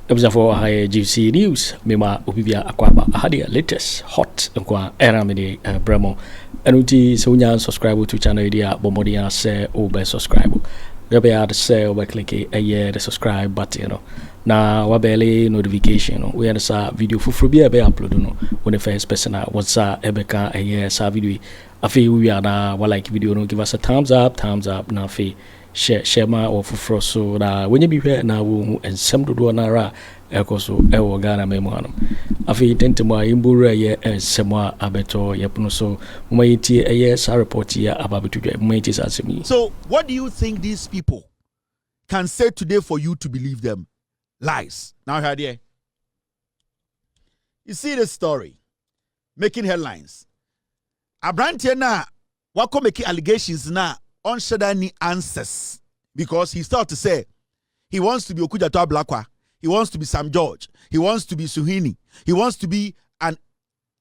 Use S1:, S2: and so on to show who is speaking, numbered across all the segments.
S1: Ebusa for high GC news. Mema Ubibia Akwaba Hadia latest hot nkwa era mede bremo. Enuti so nya subscribe to channel dia bomodia say obe subscribe. Gabby add say obe click the subscribe button you know. Na wabele notification no. We sa video fufuru bia be upload no. When the first person what's ebeka sa video. Afi we are na like video no give us a thumbs up na afi share my or for so that when you be here now and some do na ra ekoso ewo Ghana memoanum afi tentemo imbura ye semwa abeto yepuno so mumayiti sa report ya ababetu mumayiti asemi.
S2: So what do you think these people can say today for you to believe them? Lies. Now here you see this story making headlines. Abrante na wako making allegations na on any answers because he started to say he wants to be Okujato Ablakwa, he wants to be Sam George, he wants to be Suhini, he wants to be an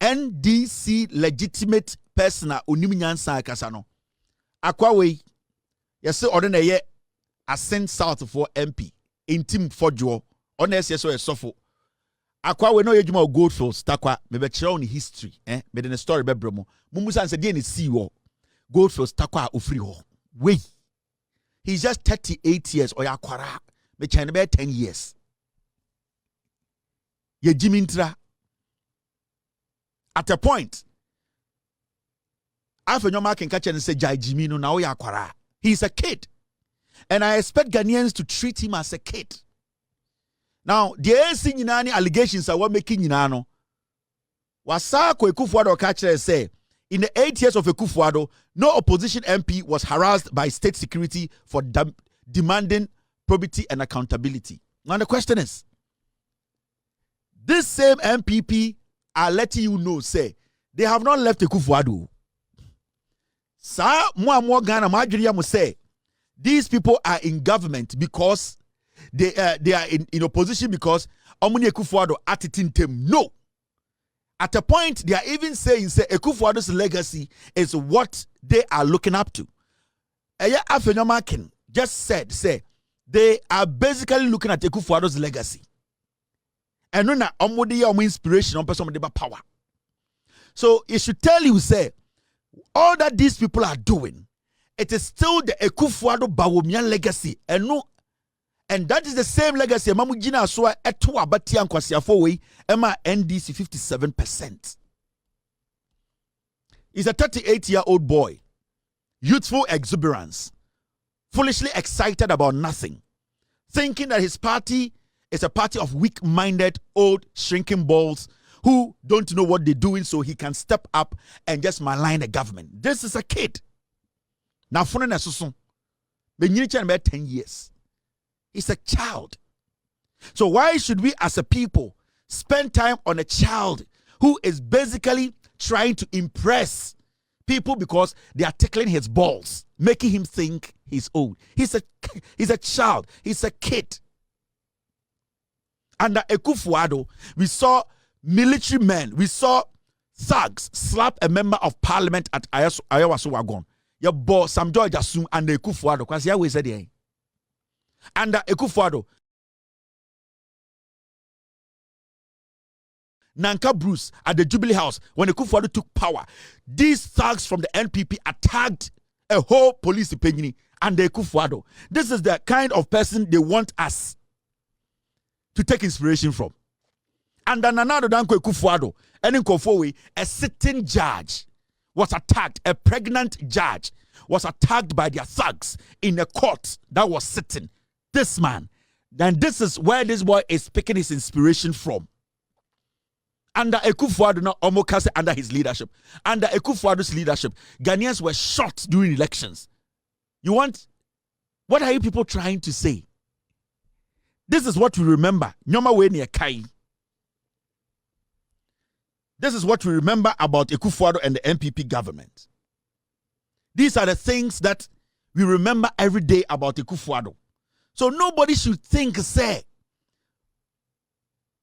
S2: NDC legitimate person Uniminyansa Kasano. Akwawe, yes, ordinary ascend south for MP, Ntim Fordjour, honest yes, so sofo. Akwawe no yejuma Goldfields, takwa, mebe chira history, mede ne story bebremo. Mumusa said, "Deni see wo Goldfields takwa ofori ho." Wait, he's just 38 years or yakwara, me China be 10 years. Ye Jimintra. At a point, Afenyo Markin catch and say Jáil Jimino now yakwara. He's a kid, and I expect Ghanaians to treat him as a kid. Now, the AC Ninani allegations are what making Ninano. Wasa Kweku Addo catch say. In the 8 years of Akufo Addo, no opposition MP was harassed by state security for demanding probity and accountability. Now the question is, this same MPP are letting you know, say, they have not left Akufo Addo. Sa mo Ghana Majuriya must say, these people are in government because they are in opposition because Omuni Akufo Addo atitin tem. No. At a point, they are even saying, say, Akufo Addo's legacy is what they are looking up to. Afenyo Markin just said, say, they are basically looking at Akufo Addo's legacy. And when omo inspiration on person power. So it should tell you, say, all that these people are doing, it is still the Akufo Addo Bawumia legacy. And that is the same legacy. Mamujina so eto abati ankwasiafo we ema NDC 57%. He's a 38-year-old boy, youthful exuberance, foolishly excited about nothing, thinking that his party is a party of weak-minded, old, shrinking balls who don't know what they're doing, so he can step up and just malign the government. This is a kid. Now, for an assassin, about 10 years. He's a child. So why should we as a people spend time on a child who is basically trying to impress people because they are tickling his balls, making him think he's old? He's a child. He's a kid. Under Akufo Addo, we saw military men, we saw thugs slap a member of parliament at Ayawaso Wagon. Your boss Sam George assume and Akufo Addo, because he always said there. Under Akufo Addo, Nanka Bruce at the Jubilee House, when Akufo Addo took power, these thugs from the NPP attacked a whole police opinion under Akufo Addo. This is the kind of person they want us to take inspiration from. Under Nanado Danko Akufo Addo, and in Kofowe, a sitting judge was attacked, a pregnant judge was attacked by their thugs in a court that was sitting. This man, then this is where this boy is picking his inspiration from. Under Akufo Addo, not Omokase, under his leadership. Under Akufo Addo's leadership, Ghanaians were shot during elections. What are you people trying to say? This is what we remember. Nyoma we ni Kai. This is what we remember about Akufo Addo and the MPP government. These are the things that we remember every day about Akufo Addo. So nobody should think, say,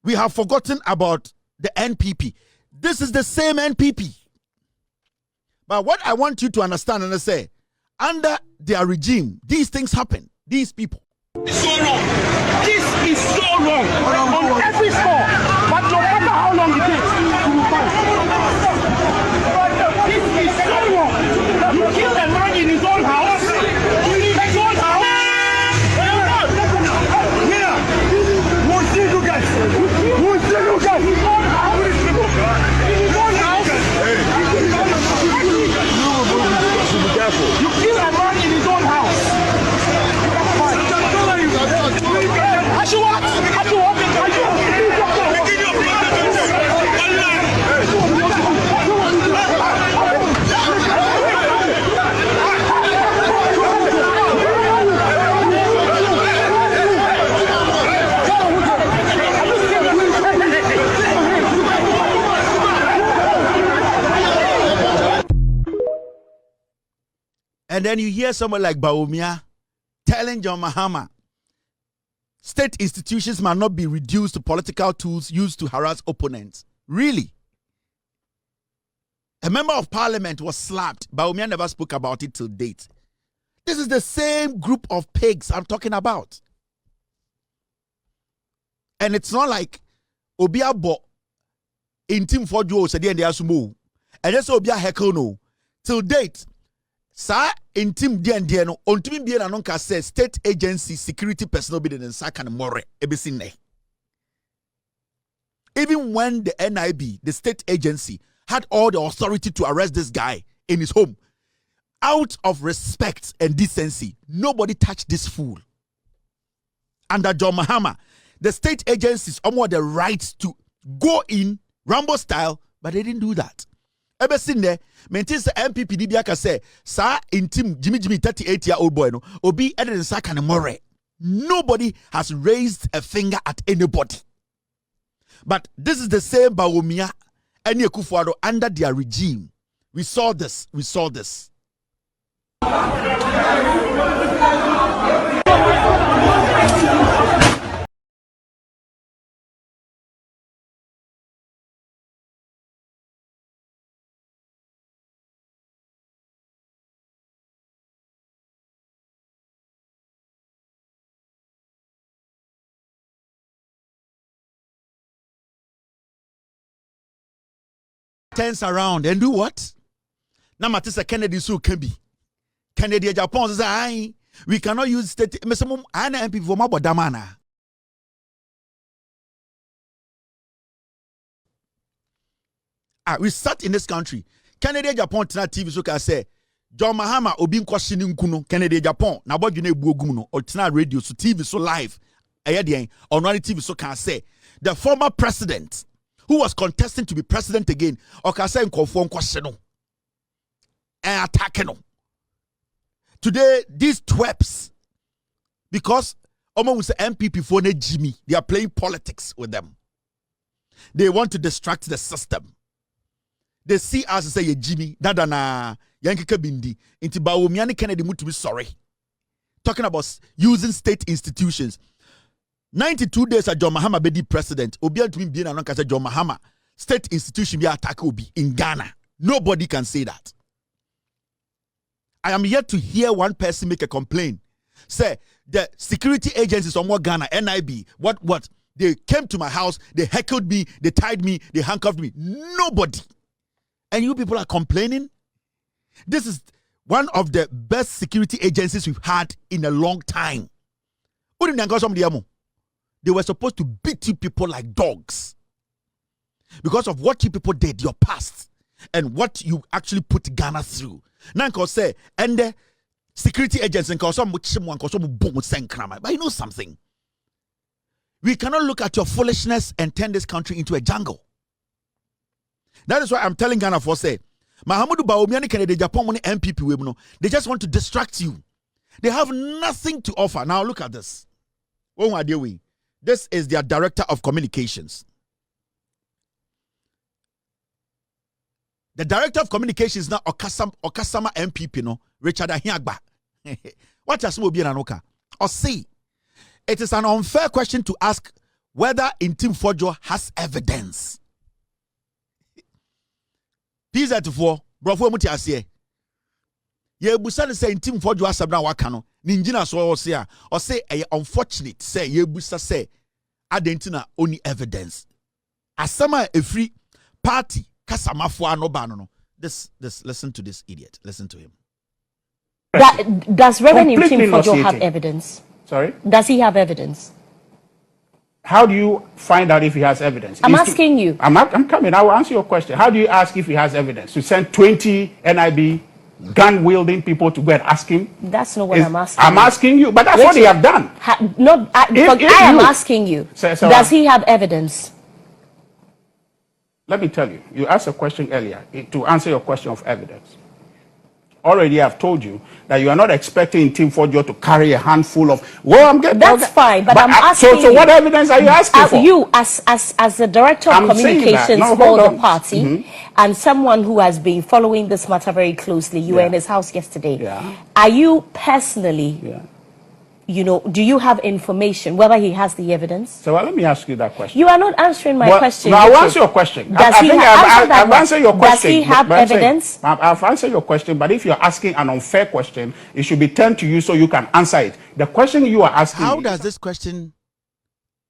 S2: we have forgotten about the NPP. This is the same NPP. But what I want you to understand and say, under their regime, these things happen. These people,
S3: So wrong. This is so wrong on every score. But no matter how long it takes, we will fight. This is so wrong. You killed a man in his own house. His own house. Yeah. We'll see you guys. We'll see you guys. His own house. His own house. You killed a man in his own house.
S2: And then you hear someone like Bawumia telling John Mahama, state institutions must not be reduced to political tools used to harass opponents. Really? A member of parliament was slapped. Bawumia never spoke about it till date. This is the same group of pigs I'm talking about. And it's not like Obia Bo Ntim Fordjour said the Asumo. And just Obia Heckle no. Till date, Sa Ntim Dian no ontimi bia na nonka say state agency security personnel be den saka more ebesine. Even when the NIB, the state agency, had all the authority to arrest this guy in his home, out of respect and decency, nobody touched this fool. Under John Mahama, the state agencies almost the right to go in Rambo style, but they didn't do that. Ever seen there? Maintain the MPP Dibiaka say, Sir, Ntim Jimmy 38-year-old boy no, Obi Eden Saka more. Nobody has raised a finger at anybody. But this is the same Bawumia and Akufo Addo under their regime. We saw this. We saw this. Turns around and do what? Now, Matisa Kennedy so can be. Kennedy Agyapong says, "Aye, we cannot use state." Anna MP for my bodamana. We sat in this country. Kennedy Agyapong tina TV so can say, John Mahama obin questioning kuno. Kennedy Agyapong na bodu na ebuogum or tina radio so TV so live. Ayedien on one TV so can say the former president who was contesting to be president again, or can say conform question and attacking. Today, these twerps, because almost MPP for Jimmy, they are playing politics with them. They want to distract the system. They see us say Jimmy, Dadana, Yankee Bindi, into Bawumia Kennedy to be sorry. Talking about using state institutions. 92 days at John Mahama be president. Obian to be an uncle John Mahama. State institution be attack Obi in Ghana. Nobody can say that. I am yet to hear one person make a complaint. Say the security agencies on what Ghana, NIB, what? They came to my house, they heckled me, they tied me, they handcuffed me. Nobody. And you people are complaining? This is one of the best security agencies we've had in a long time. They were supposed to beat you people like dogs because of what you people did, your past, and what you actually put Ghana through. Now, say, and the security agents and but you know something? We cannot look at your foolishness and turn this country into a jungle. That is why I'm telling Ghana for say, Mahamadu Bawumia and Kennedy Agyapong MPP, they just want to distract you. They have nothing to offer. Now look at this. What are they doing? This is their director of communications. The director of communications now Okasama MPP no Richard Ahiagba. What has be an anoka? Or see, it is an unfair question to ask whether Ntim Fordjour has evidence. These are for bravo muti asiye. Ye busani say Ntim Fordjour asabna wakano. ninjina so or say unfortunate say yebusa say adentina only evidence asama a free party kasamafo anoba no. This listen to this idiot. Listen to him.
S4: Does Reverend Ntim Fordjour have evidence?
S3: Sorry?
S4: Does he have evidence?
S3: How do you find out if he has evidence?
S4: I'm asking you.
S3: I'm coming. I will answer your question. How do you ask if he has evidence? To send 20 NIB gun-wielding people to go and ask him?
S4: That's not what I'm asking.
S3: I'm asking you, but that's what they have done.
S4: I am asking you. Does he have evidence?
S3: Let me tell you. You asked a question earlier to answer your question of evidence. Already I've told you that you are not expecting Ntim Fordjour to carry a handful of. Well, I'm getting.
S4: That's fine, but I'm asking.
S3: So what evidence are you asking for?
S4: You, as the director of communications for the party, and someone who has been following this matter very closely, you were in his house yesterday.
S3: Yeah.
S4: Are you personally? You know, do you have information whether he has the evidence?
S3: So let me ask you that question.
S4: You are not answering my question.
S3: No, I'll answer your question. I've answered your question.
S4: Does he have evidence?
S3: I've answered your question, but if you're asking an unfair question, it should be turned to you so you can answer it. The question you are asking.
S2: How does this question?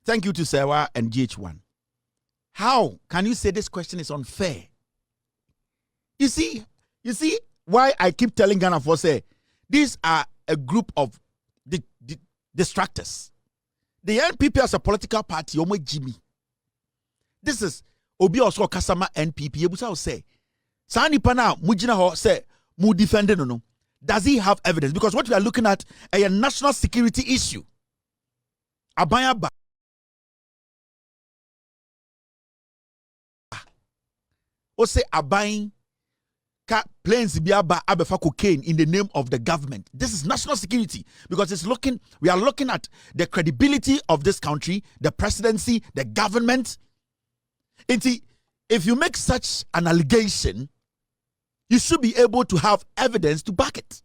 S2: Thank you to Sarah and GH1. How can you say this question is unfair? You see why I keep telling Ghana for say these are a group of distractors. The NPP as a political party, Jimmy. This is Obi also Kasama NPP. Ebusa say, Sani Pana Mujina ho say mu defending no. Does he have evidence? Because what we are looking at a national security issue. Abaya ba. O say abayin planes abefa cocaine in the name of the government. This is national security because we are looking at the credibility of this country, the presidency, the government. If you make such an allegation, you should be able to have evidence to back it.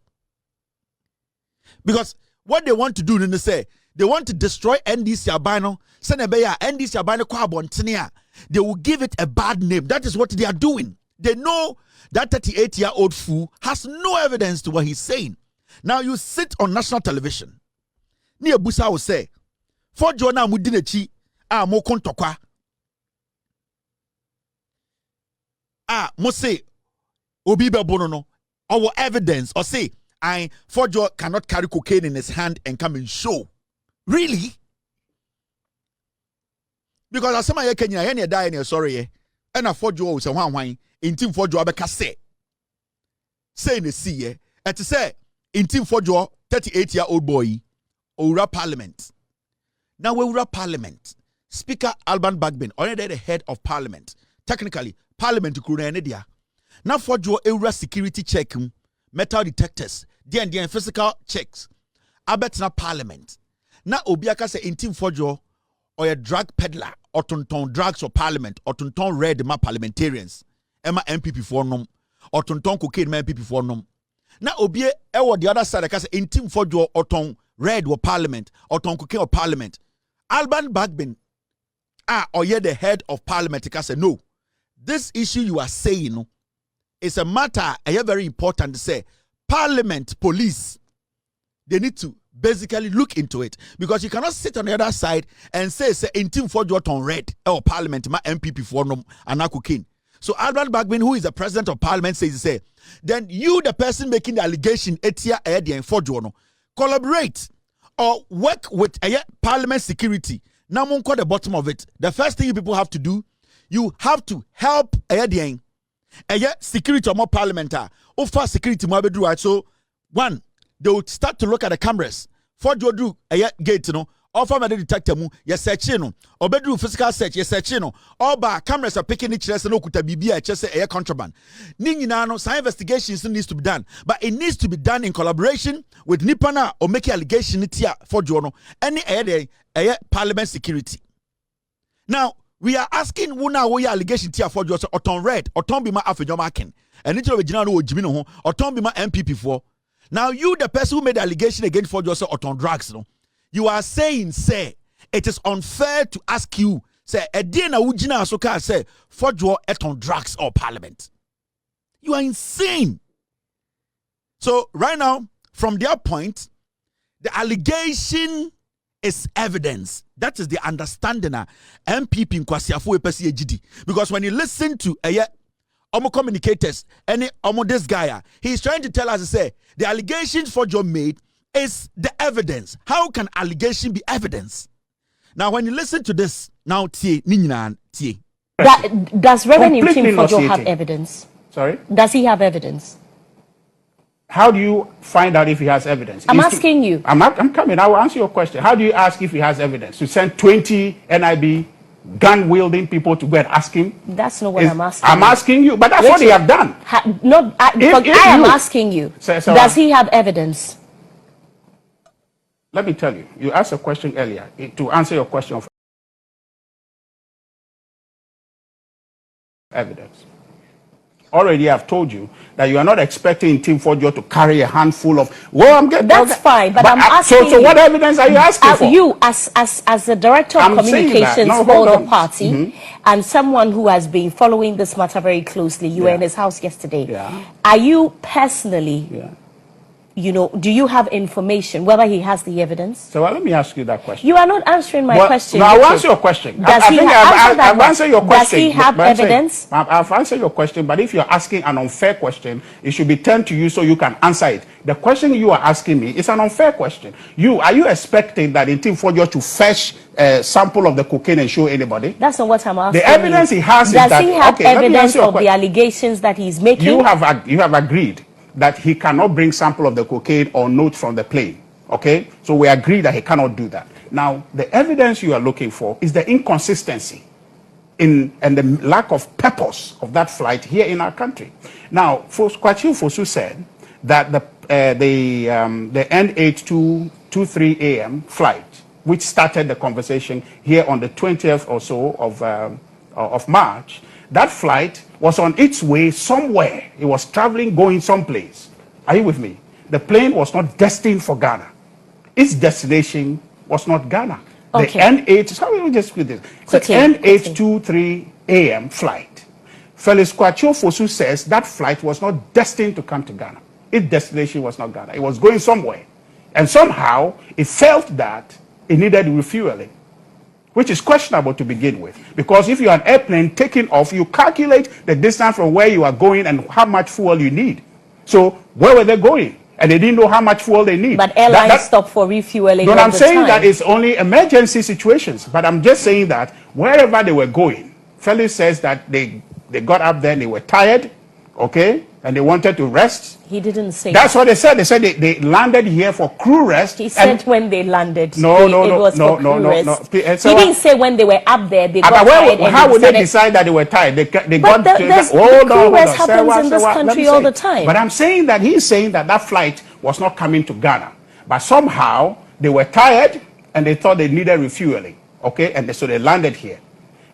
S2: Because what they want to do, they want to destroy NDC Abano, Senebeya, NDC Abano Kwabon. They will give it a bad name. That is what they are doing. They know that 38-year-old fool has no evidence to what he's saying. Now you sit on national television. Ni Ebusa will say, Fordjour na mudinechi mo kontokwa. Mo say obi be bono our evidence or say Fordjour cannot carry cocaine in his hand and come and show. Really? Because asema ye Kenya ye ne die ne sorry and a Fordjour will say wan Ntim Fordjour abeka say ne see ye et say Ntim Fordjour 38-year-old boy owura parliament. Now we owura parliament. Speaker Alban Bagbin already the head of parliament. Technically parliament kuru na dia. Now Fordjour owura security check metal detectors the physical checks abetna parliament. Now obiaka say Ntim Fordjour or a drug peddler or tonton drugs for parliament or tonton red ma parliamentarians. Emma MPP for nom or tonton cocaine ma MPP for nom. Na obie ewo the other side ka say Ntim Fordjour or ton red or parliament or ton cocaine or parliament. Alban Bagbin or ye the head of parliament ka say no. This issue you are saying is a matter very important to say parliament police they need to basically look into it because you cannot sit on the other side and say Ntim Fordjour ton red or parliament ma MPP for nom and cocaine. So Alban Bagbin, who is the president of parliament, says, then you, the person making the allegation, Etia Edi and Fordjour, collaborate or work with parliament security. Now, at the bottom of it, the first thing you people have to do, you have to help Edi security or more parliamentar. Offer security more right. So, one, they will start to look at the cameras. Fordjour do gate, offer metal detector mu ye search no obedu physical search ye search no all ba cameras are picking it chese no kuta bibia chese air contraband ni nyina no some investigations needs to be done but it needs to be done in collaboration with nipana or make allegation tia Fordjour no any air parliament security. Now we are asking wuna wo allegation tia Fordjour so oton red oton bima Afenyo Markin and it will be no ojimi no ho oton bima MPP for. Now you the person who made the allegation against Fordjour so oton drugs no. You are saying, say, it is unfair to ask you, say, a dinner ujina asoka say, Fordjour et on drugs or parliament. You are insane. So, right now, from their point, The allegation is evidence. That is the understanding of MPP in Kwasiafo Epesi Ejidi. Because when you listen to Omo communicators, this guy, he's trying to tell us to say the allegations Fordjour made is the evidence. How can allegation be evidence? Now, when you listen to this, now does
S4: Reverend Ntim Fordjour have evidence?
S3: Sorry?
S4: Does he have evidence?
S3: How do you find out if he has evidence?
S4: I'm asking you.
S3: I'm coming. I will answer your question. How do you ask if he has evidence? To send 20 NIB gun-wielding people to go and ask him?
S4: That's not what I'm asking.
S3: I'm asking you, but that's what they have done.
S4: I am asking you. Does he have evidence?
S3: Let me tell you. You asked a question earlier to answer your question of evidence. Already I've told you that you are not expecting Ntim Fordjour to carry a handful of
S4: that's fine, but I'm asking
S3: so what evidence are you asking for?
S4: You as the director of communications for the party and someone who has been following this matter very closely, you were in his house yesterday. Are you personally do you have information whether he has the evidence?
S3: So let me ask you that question.
S4: You are not answering my question.
S3: No, I'll answer your question. I've answered your question.
S4: Does he have evidence?
S3: I've answered your question, but if you're asking an unfair question, it should be turned to you so you can answer it. The question you are asking me is an unfair question. Are you expecting that Ntim Fordjour to fetch a sample of the cocaine and show anybody?
S4: That's not what I'm asking.
S3: The evidence he has is that...
S4: Does he have evidence of the allegations that he's making?
S3: You have agreed that he cannot bring sample of the cocaine or note from the plane. Okay? So we agree that he cannot do that. Now, the evidence you are looking for is the inconsistency and the lack of purpose of that flight here in our country. Now, Kwaku Fosu said that the N8223 AM flight, which started the conversation here on the 20th or so of March, that flight was on its way somewhere. It was traveling, going someplace. Are you with me? The plane was not destined for Ghana. Its destination was not Ghana.
S4: Okay.
S3: The N823 AM flight. Felix Kwaku Fosu says that flight was not destined to come to Ghana. Its destination was not Ghana. It was going somewhere. And somehow it felt that it needed refueling, which is questionable to begin with. Because if you're an airplane taking off, you calculate the distance from where you are going and how much fuel you need. So where were they going? And they didn't know how much fuel they need.
S4: But airlines stop for refueling all the time.
S3: I'm saying that it's only emergency situations. But I'm just saying that wherever they were going, Felix says that they got up there and they were tired, okay? And they wanted to rest.
S4: He didn't say
S3: that's what they said. They said they landed here for crew rest.
S4: He said when they landed.
S3: No.
S4: He didn't say when they were up there. They got tired.
S3: How would they decide that they were tired? They got
S4: the crew rest happens in this country all the time.
S3: But I'm saying that he's saying that that flight was not coming to Ghana. But somehow they were tired and they thought they needed refueling. Okay, and so they landed here.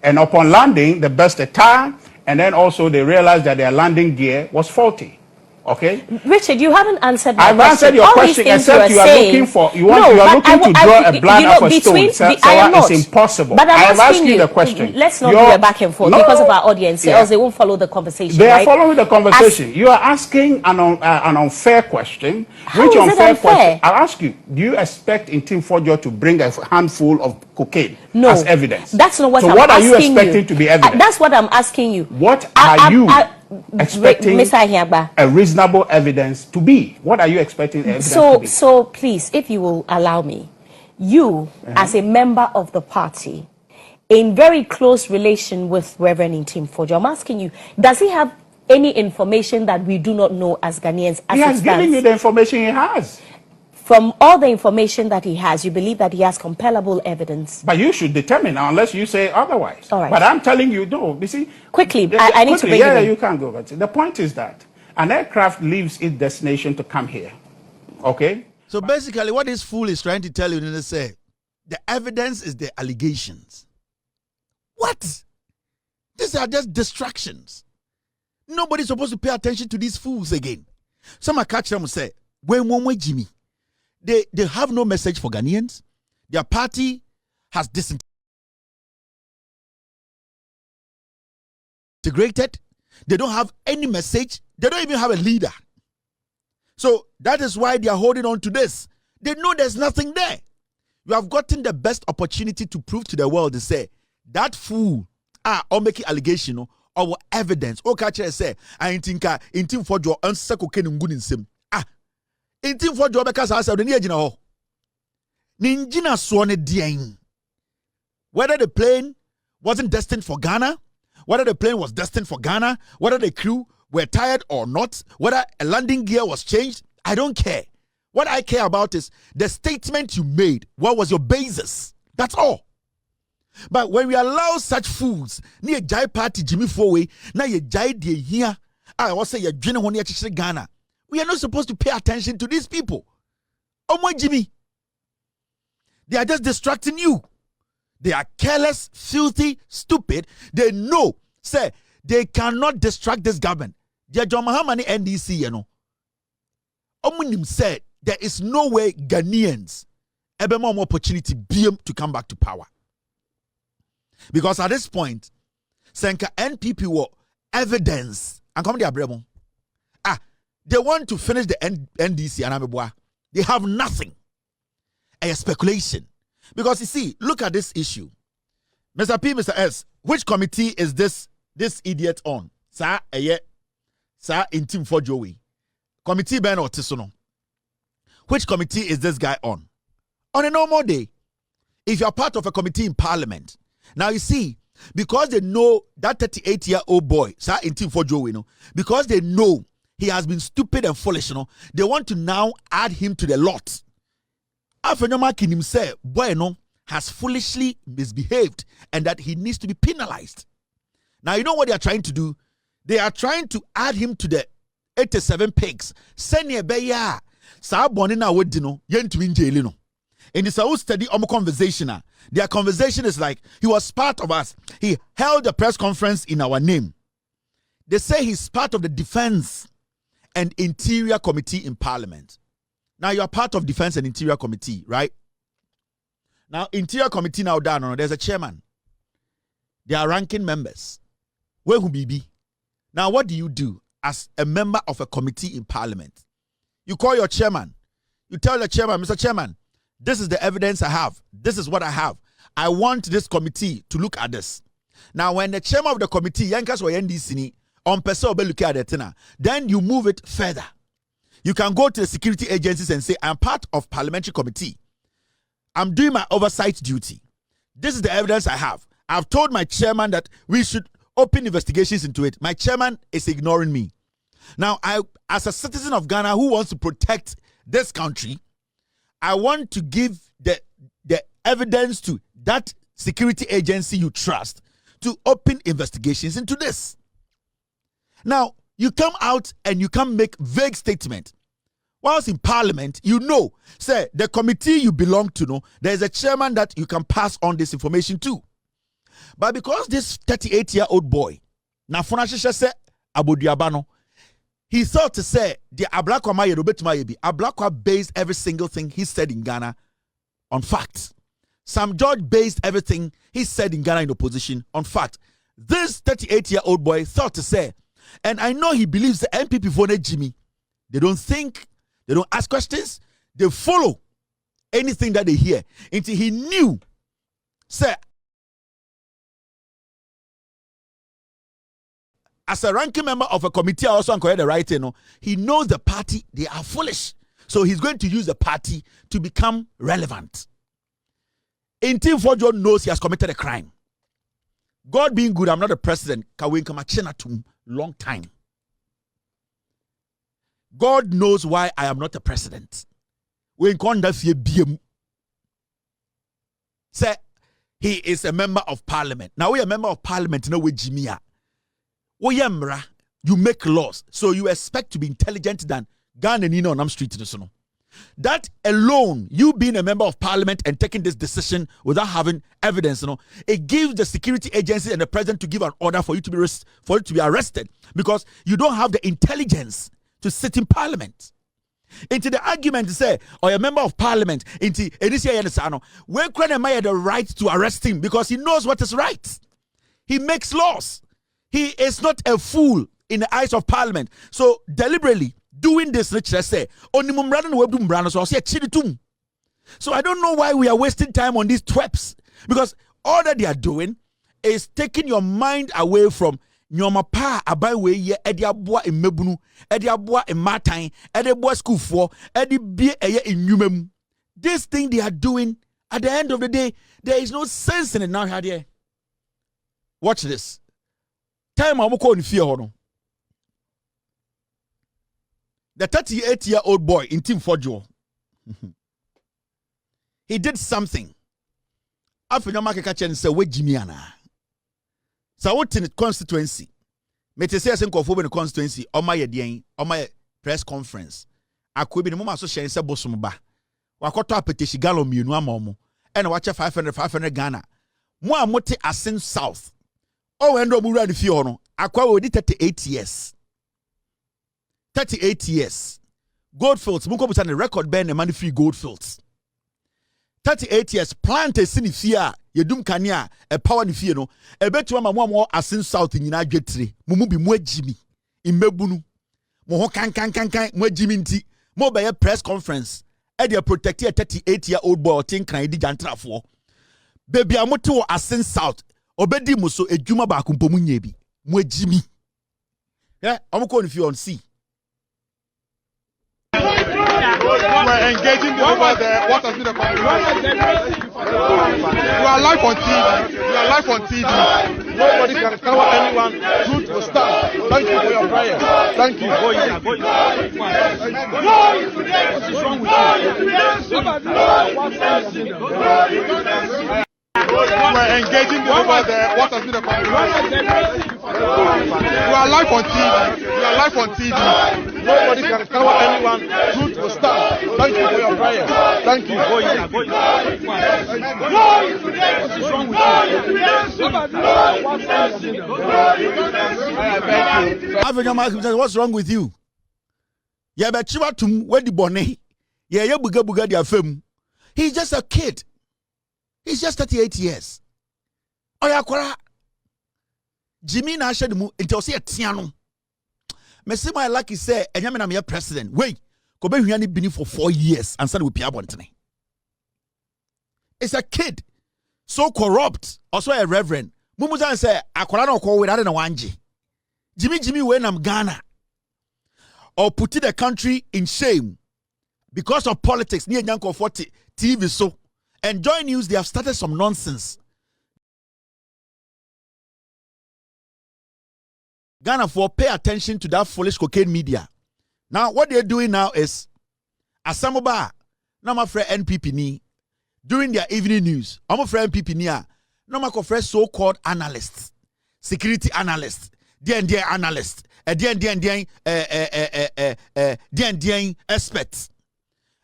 S3: And upon landing, they burst a tire. And then also they realized that their landing gear was faulty. Okay?
S4: Richard, you haven't answered my question.
S3: I've answered your question, except you are looking for, you are looking to draw a blood off a stone. It's impossible.
S4: But
S3: I have asked you the question.
S4: Let's not do a back and forth because of our audience, else they won't follow the conversation.
S3: They are following the conversation. You are asking an unfair question.
S4: How is it unfair?
S3: Question? I'll ask you, do you expect Ntim Fordjour to bring a handful of cocaine as evidence?
S4: That's not what I'm asking you.
S3: So what are you expecting to be evidence?
S4: That's what I'm asking you.
S3: What are you expecting a reasonable evidence to be? What are you expecting evidence to be?
S4: So please, if you will allow me, you as a member of the party, in very close relation with Reverend Ntim Fordjour, I'm asking you, does he have any information that we do not know as Ghanaians?
S3: He has given you the information he has.
S4: From all the information that he has, you believe that he has compellable evidence.
S3: But you should determine unless you say otherwise.
S4: All right.
S3: But I'm telling you, no. You see,
S4: quickly, I need to bring you in.
S3: You can't go. But the point is that an aircraft leaves its destination to come here. Okay?
S2: So basically, what this fool is trying to tell you is say the evidence is the allegations. What? These are just distractions. Nobody's supposed to pay attention to these fools again. Some are catch them and say, when one Jimmy. They have no message for Ghanaians. Their party has disintegrated. They don't have any message. They don't even have a leader. So that is why they are holding on to this. They know there's nothing there. You have gotten the best opportunity to prove to the world to say that fool or making allegation or evidence. Otchere say I think Ntim Fordjour answer cocaine nguni nsem. Ntim Fordjour because I said the near jina ho. Ninjina swane dieng. Whether the plane wasn't destined for Ghana, whether the plane was destined for Ghana, whether the crew were tired or not, whether a landing gear was changed, I don't care. What I care about is the statement you made. What was your basis? That's all. But when we allow such fools, near Jai Party Jimmy Fowe, now you Jai de here, I was say you're Ghana. We are not supposed to pay attention to these people. Oh my Jimmy. They are just distracting you. They are careless, filthy, stupid. They know, say, they cannot distract this government. John Mahamani NDC, you know. Omunim said there is no way Ghanaians ever more opportunity to come back to power. Because at this point, Senka NPP were evidence and come to Abremo. They want to finish the NDC and Ameboa. They have nothing. A speculation. Because you see, look at this issue. Mr. P, Mr. S, which committee is this idiot on? Sir, Sir, Ntim Fordjour. Committee Ben or Tisono. Which committee is this guy on? On a normal day, if you're part of a committee in parliament, now you see, because they know that 38-year-old boy, Sir Ntim Fordjour, you know, because they know he has been stupid and foolish, you know, they want to now add him to the lot. Afenyo Markin himself, boy, no, has foolishly misbehaved and that he needs to be penalized. Now, you know what they are trying to do? They are trying to add him to the 87 pigs. Send ye beya. Sa bonina wedino yen to jail no. In this whole study conversation, their conversation is like he was part of us. He held a press conference in our name. They say he's part of the Defense and Interior Committee in Parliament. Now you are part of Defense and Interior Committee, right? Now Interior Committee now down. There's a chairman. There are ranking members. Where who be? Now what do you do as a member of a committee in Parliament? You call your chairman. You tell the chairman, Mr. Chairman, this is the evidence I have. This is what I have. I want this committee to look at this. Now when the chairman of the committee, Yankas or NDC, on person will look at it, then you move it further. You can go to the security agencies and say, I'm part of parliamentary committee. I'm doing my oversight duty. This is the evidence I have. I've told my chairman that we should open investigations into it. My chairman is ignoring me. Now, as a citizen of Ghana who wants to protect this country, I want to give the evidence to that security agency you trust to open investigations into this. Now, you come out and you can make vague statement. Whilst in Parliament, you know, say the committee you belong to, know there's a chairman that you can pass on this information to. But because this 38-year-old boy, Nafunashisha say Abudiabano, he thought to say the Ablakwa Mayerubetumayebi, Ablakwa based every single thing he said in Ghana on facts. Sam George based everything he said in Ghana in opposition on fact. This 38-year-old boy thought to say, and I know he believes the MPP voted Jimmy. They don't think, they don't ask questions, they follow anything that they hear. Until he knew, say, as a ranking member of a committee, I also encourage the right, he knows the party, they are foolish. So he's going to use the party to become relevant. Ntim Fordjour knows he has committed a crime. God being good, I'm not the president. Long time. God knows why I am not a president. Say he is a member of parliament. Now we are a member of parliament. No, we Jimia. You make laws, so you expect to be intelligent than Ghanaian on Nam Street. That alone, you being a member of parliament and taking this decision without having evidence, it gives the security agency and the president to give an order for you to be arrested because you don't have the intelligence to sit in parliament. Into the argument to say, or a member of parliament, into when Kweku the right to arrest him because he knows what is right. He makes laws. He is not a fool in the eyes of parliament. So deliberately doing this, let's say, onimumbrano webdumbrano so say chiritum So I don't know why we are wasting time on these twerps, because all that they are doing is taking your mind away from nyoma pa abai we ye edi aboa emebunu, edi aboa ematan, edi aboa school for, edi bie eye enwumam. This thing they are doing, at the end of the day, there is no sense in it now. Here, watch this. Time amoko in fear hono. The 38-year-old boy in Ntim Fordjour, he did something. Afenyo Markin say we Jimmy ana. So what in the constituency? Me te say nkofo be the constituency. Oma ye den, oma press conference. Akwebi ne mama so hyen say bosom ba. Wakoto apetishi gallon mienu amomo. E na wache 500 Ghana. Mo amote Asin South. O endo mu run fie hono. Akwa we di 38 years. 38 years. Goldfields, muko buta ne record ben ne money free Goldfields. 38 years plant a sini fia yedum kania e power ni fie no e betu ama mo Asin South nyina adwetire mumu bi mo agimi immebunu mo ho kan mo agimi nti mo be press conference e dey protect a 38-year-old boy tin kan di jantrafo baby amote wo Asin South obedi mo so edwuma ba akompomu nya bi mo agimi omko ni fie on see.
S5: We're engaging the over there. What has been the conversation? You are live on TV. You are live on TV. Nobody can cover anyone. Truth will stand. Thank you for your prayer. Thank you. We're engaging the over there. What has been the conversation? You are live on TV. You are live on TV. Nobody can cover anyone. Truth will stand. Thank you for your prayer. Thank you.
S2: Afenyo Markin, what's wrong with you? Yeah, but Chivatum, where the bonnet? Yeah, you buga their film. He's just a kid. He's just 38 years. Oyakwara. Jimmy na shed mu until say tiano. Messi my lucky say enyame na me president. Wait, ko be hwiani bini for 4 years and said we pia bontene. It's a kid. So corrupt. Also a reverend. Mumuzan say akwara na ko we na wanje. Jimmy we nam Ghana. Or putting the country in shame because of politics. Near Nyanko 40 TV so. And Joy News, they have started some nonsense. Ghana for pay attention to that foolish cocaine media. Now, what they're doing now is Asamoba, no my friend NPP ni during their evening news. I'm a friend NPP ni no my friend so-called analysts, security analysts, DND analysts, DND experts.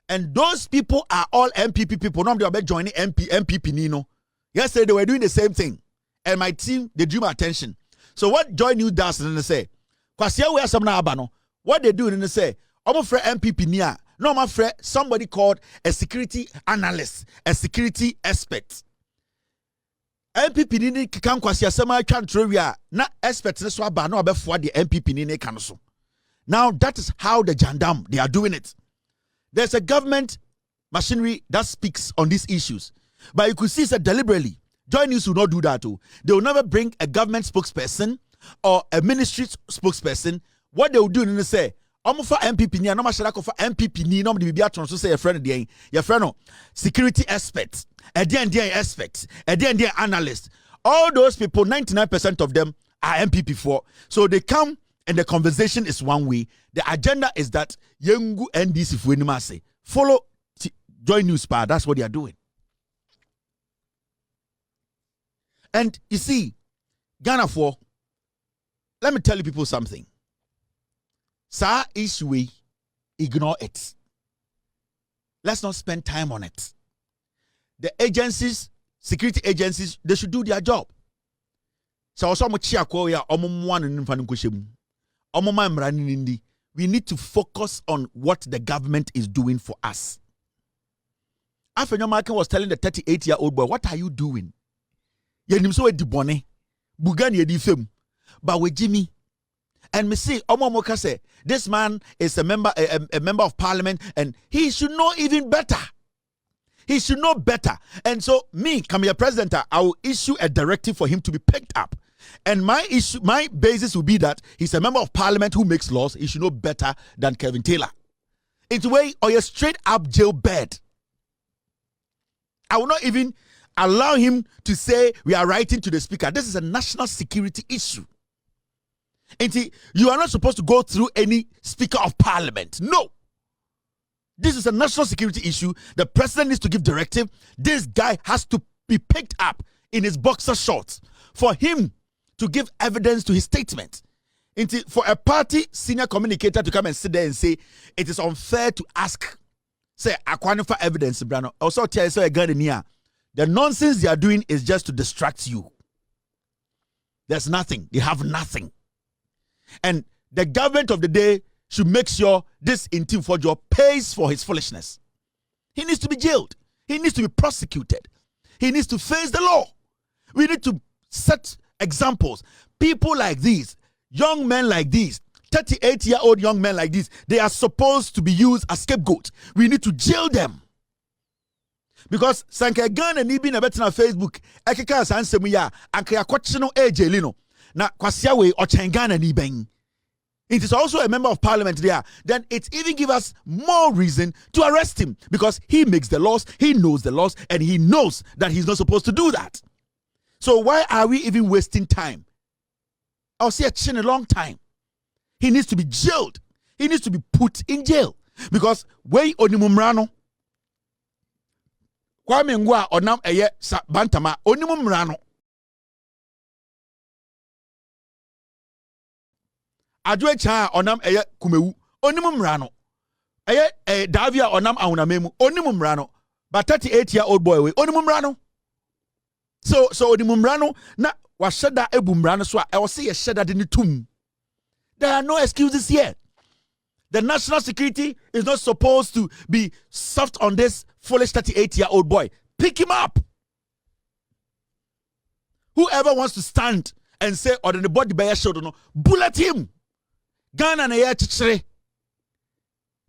S2: And those people are all MPP people. Now they are joining MPP Nino. Yesterday they were doing the same thing. And my team, they drew my attention. So what Joy News does, and they say, Kwasia we are some abano. What they do, and they say, I'm a friend MPP Nia. No, my friend, somebody called a security analyst, a security expert. MPP Nini can Kwasia Sama Chantrovia, not experts, that's why Bano before the MPP Nini Council. Now that is how the Jandam they are doing it. There's a government machinery that speaks on these issues. But you could see that deliberately, Joy News will not do that too. They will never bring a government spokesperson or a ministry spokesperson. What they will do is they say, I'm for MPP ni, I'm not for MPP ni, no be biya so say your friend there, your friend security experts, a DND experts, a DND analyst. All those people, 99% of them are MPP for. So they come and the conversation is one way. The agenda is that Yengu NDC Fuenimase follow Joy News Power. That's what they are doing. And you see, Ghana for, let me tell you people something. Sa issue, ignore it. Let's not spend time on it. The agencies, security agencies, they should do their job. So also we need to focus on what the government is doing for us. Afenyo Markin was telling the 38-year-old boy, what are you doing? Yenim so edibone. Bugani edifem. But with Jimmy. And me say, Omomoka say, this man is a member of parliament and he should know even better. He should know better. And so me, come here, President, I will issue a directive for him to be picked up. And my basis will be that he's a member of parliament who makes laws. He should know better than Kevin Taylor. It's way or a straight up jail bed. I will not even allow him to say we are writing to the speaker. This is a national security issue. And you are not supposed to go through any speaker of parliament. No. This is a national security issue. The president needs to give directive. This guy has to be picked up in his boxer shorts for him to give evidence to his statement. For a party senior communicator to come and sit there and say it is unfair to ask, say, for evidence, Brano. Also, tell you, Ghanaian, the nonsense they are doing is just to distract you. There's nothing. They have nothing. And the government of the day should make sure this Ntim Fordjour pays for his foolishness. He needs to be jailed. He needs to be prosecuted. He needs to face the law. We need to set examples. People like these, young men like these, 38-year-old young men like these, they are supposed to be used as scapegoats. We need to jail them. Because Sanka Ghana ni bi na betina Facebook, ekeka sansemu ya, anka ya kwachino jailino. Na kwasia we ochengana ni ben. It is also a member of parliament there. Then it even gives us more reason to arrest him because he makes the laws, he knows the laws, and he knows that he's not supposed to do that. So why are we even wasting time? I'll say a long time. He needs to be jailed. He needs to be put in jail because way onimumrano. Kwame ngwa onam eye bantama onimumrano. Adwe cha onam eye kumewu onimumrano. Eye Davia onam ahunamemu onimumrano. But 38-year-old boy we onimumrano. So onimumrano na washada ebumrano so I will say a shada dini tum. There are no excuses here. The national security is not supposed to be soft on this foolish 38-year-old boy. Pick him up. Whoever wants to stand and say, or the body by your shoulder, no, bullet him. Ghana na otchere.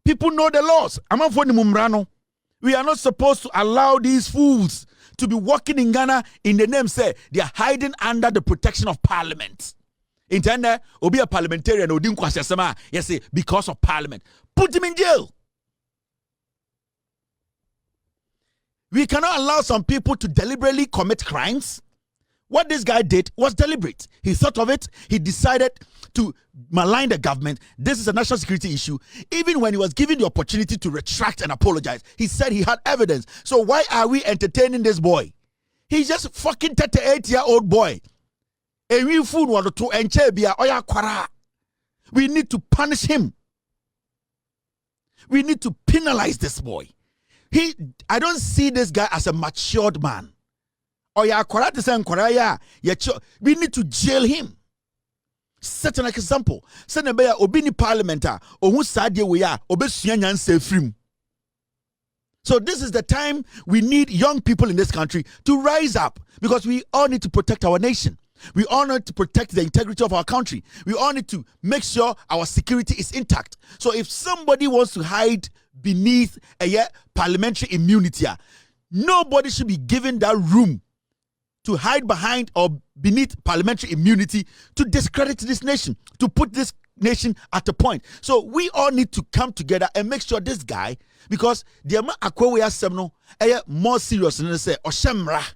S2: People know the laws. We are not supposed to allow these fools to be walking in Ghana in the name, say, they are hiding under the protection of parliament. Intender, will be a parliamentarian, yes, because of parliament. Put him in jail. We cannot allow some people to deliberately commit crimes. What this guy did was deliberate. He thought of it. He decided to malign the government. This is a national security issue. Even when he was given the opportunity to retract and apologize, he said he had evidence. So why are we entertaining this boy? He's just fucking 38-year-old boy. We need to punish him. We need to penalize this boy. I don't see this guy as a matured man. We need to jail him. Set an example. Send a bear obini parliamentar or who sadie we are obesuanyan se frim. So this is the time we need young people in this country to rise up because we all need to protect our nation. We all need to protect the integrity of our country. We all need to make sure our security is intact. So if somebody wants to hide beneath a parliamentary immunity, nobody should be given that room to hide behind or beneath parliamentary immunity to discredit this nation, to put this nation at a point. So we all need to come together and make sure this guy, because the amount semno more serious than say Oshemra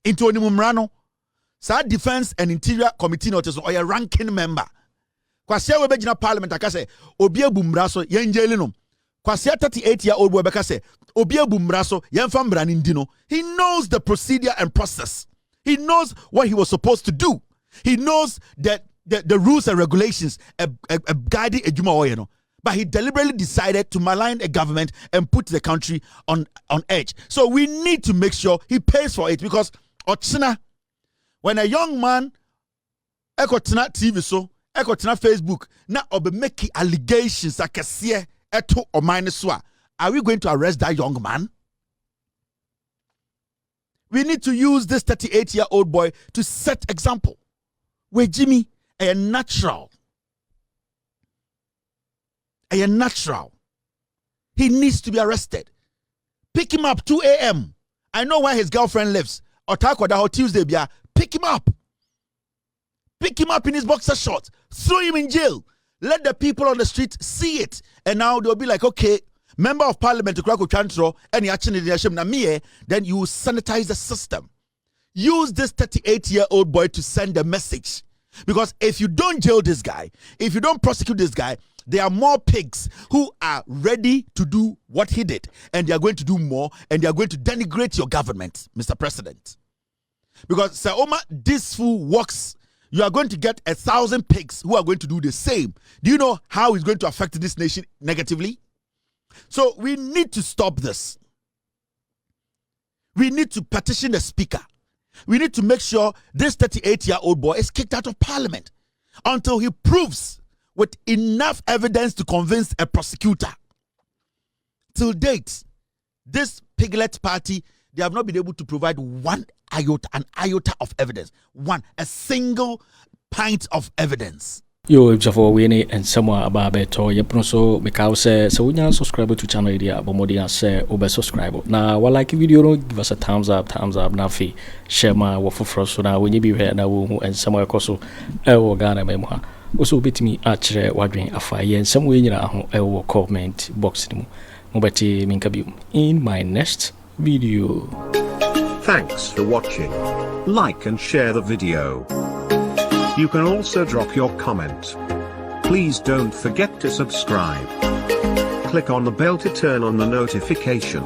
S2: into Onimumrano. Sa Defense and Interior Committee notice or a ranking member. Kwasia webejina parliament akase obia bumraso yenjelino. Kwasia 38-year-old boy bekase obia bumraso yenfam branindino. He knows the procedure and process. He knows what he was supposed to do. He knows that the rules and regulations guiding ejuma oyeno. But he deliberately decided to malign a government and put the country on edge. So we need to make sure he pays for it because Ochina, when a young man ekotina TV so ekotina Facebook na obe make allegations akese eto or minus one, are we going to arrest that young man? We need to use this 38-year-old boy to set example. Where Jimmy a natural. He needs to be arrested. Pick him up 2 a.m. I know where his girlfriend lives. Otakoda Tuesday, pick him up. Pick him up in his boxer shorts. Throw him in jail. Let the people on the street see it. And now they'll be like, okay, member of parliament to Kwaku Annan, any action in the then you sanitize the system. Use this 38-year-old boy to send a message. Because if you don't jail this guy, if you don't prosecute this guy, there are more pigs who are ready to do what he did. And they are going to do more. And they are going to denigrate your government, Mr. President. Because, Sir Omar, this fool works. You are going to get 1,000 pigs who are going to do the same. Do you know how it's going to affect this nation negatively? So we need to stop this. We need to petition the speaker. We need to make sure this 38-year-old boy is kicked out of parliament until he proves with enough evidence to convince a prosecutor. Till date, this piglet party, they have not been able to provide an iota of evidence. A single pint of evidence.
S1: Yo, if you win and someone about beto, you pronounce because so we can subscribe to channel idea, but more than say subscribe. Now, what like video, give us a thumbs up, now fee, share my work for so now when you be here now and somewhere also, Ghana memoir. Also, bit me otchere wadwin afaye and some way you comment box mobati minkabium in my next video.
S6: Thanks for watching. Like and share the video. You can also drop your comment. Please don't forget to subscribe. Click on the bell to turn on the notification.